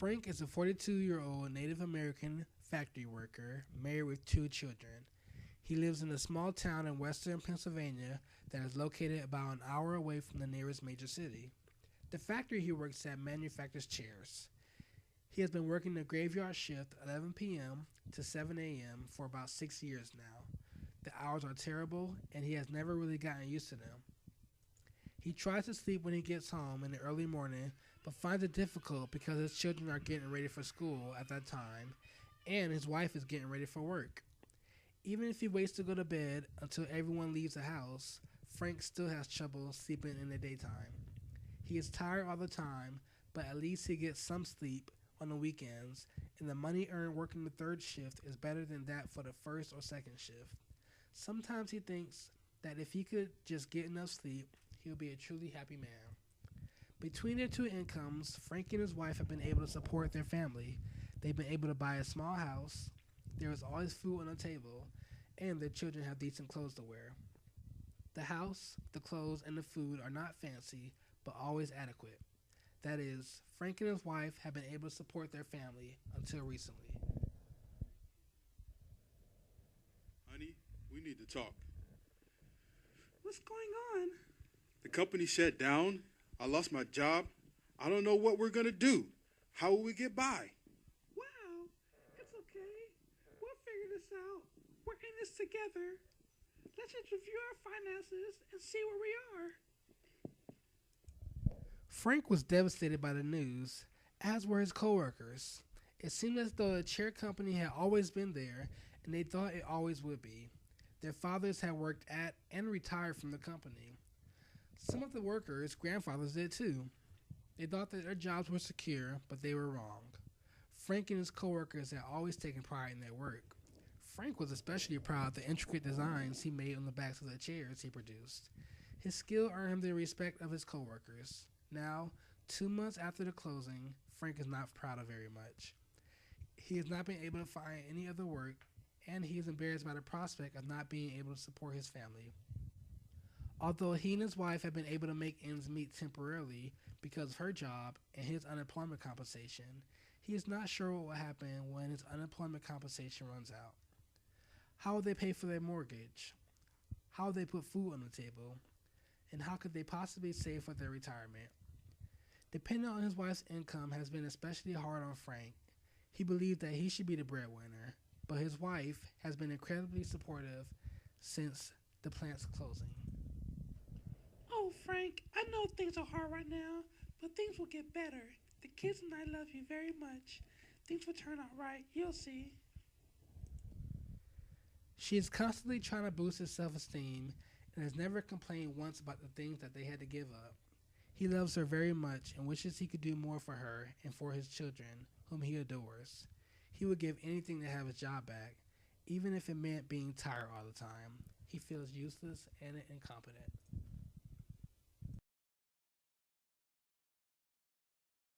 Frank is a 42-year-old Native American factory worker married with two children. He lives in a small town in western Pennsylvania that is located about an hour away from the nearest major city. The factory he works at manufactures chairs. He has been working the graveyard shift 11 p.m. to 7 a.m. for about 6 years now. The hours are terrible, and he has never really gotten used to them. He tries to sleep when he gets home in the early morning, but finds it difficult because his children are getting ready for school at that time, and his wife is getting ready for work. Even if he waits to go to bed until everyone leaves the house, Frank still has trouble sleeping in the daytime. He is tired all the time, but at least he gets some sleep on the weekends, and the money earned working the third shift is better than that for the first or second shift. Sometimes he thinks that if he could just get enough sleep, he would be a truly happy man. Between their two incomes, Frank and his wife have been able to support their family. They've been able to buy a small house, there is always food on the table, and their children have decent clothes to wear. The house, the clothes, and the food are not fancy, but always adequate. That is, Frank and his wife have been able to support their family until recently. Honey, we need to talk. What's going on? The company shut down. I lost my job. I don't know what we're going to do. How will we get by? Wow, it's okay. We'll figure this out. We're in this together. Let's just review our finances and see where we are. Frank was devastated by the news, as were his coworkers. It seemed as though the chair company had always been there, and they thought it always would be. Their fathers had worked at and retired from the company. Some of the workers' grandfathers did too. They thought that their jobs were secure, but they were wrong. Frank and his coworkers had always taken pride in their work. Frank was especially proud of the intricate designs he made on the backs of the chairs he produced. His skill earned him the respect of his coworkers. Now, 2 months after the closing, Frank is not proud of very much. He has not been able to find any other work, and he is embarrassed by the prospect of not being able to support his family. Although he and his wife have been able to make ends meet temporarily because of her job and his unemployment compensation, he is not sure what will happen when his unemployment compensation runs out. How will they pay for their mortgage? How will they put food on the table? And how could they possibly save for their retirement? Depending on his wife's income has been especially hard on Frank. He believed that he should be the breadwinner, but his wife has been incredibly supportive since the plant's closing. Oh, Frank, I know things are hard right now, but things will get better. The kids and I love you very much. Things will turn out right. You'll see. She is constantly trying to boost his self-esteem and has never complained once about the things that they had to give up. He loves her very much and wishes he could do more for her and for his children, whom he adores. He would give anything to have his job back, even if it meant being tired all the time. He feels useless and incompetent.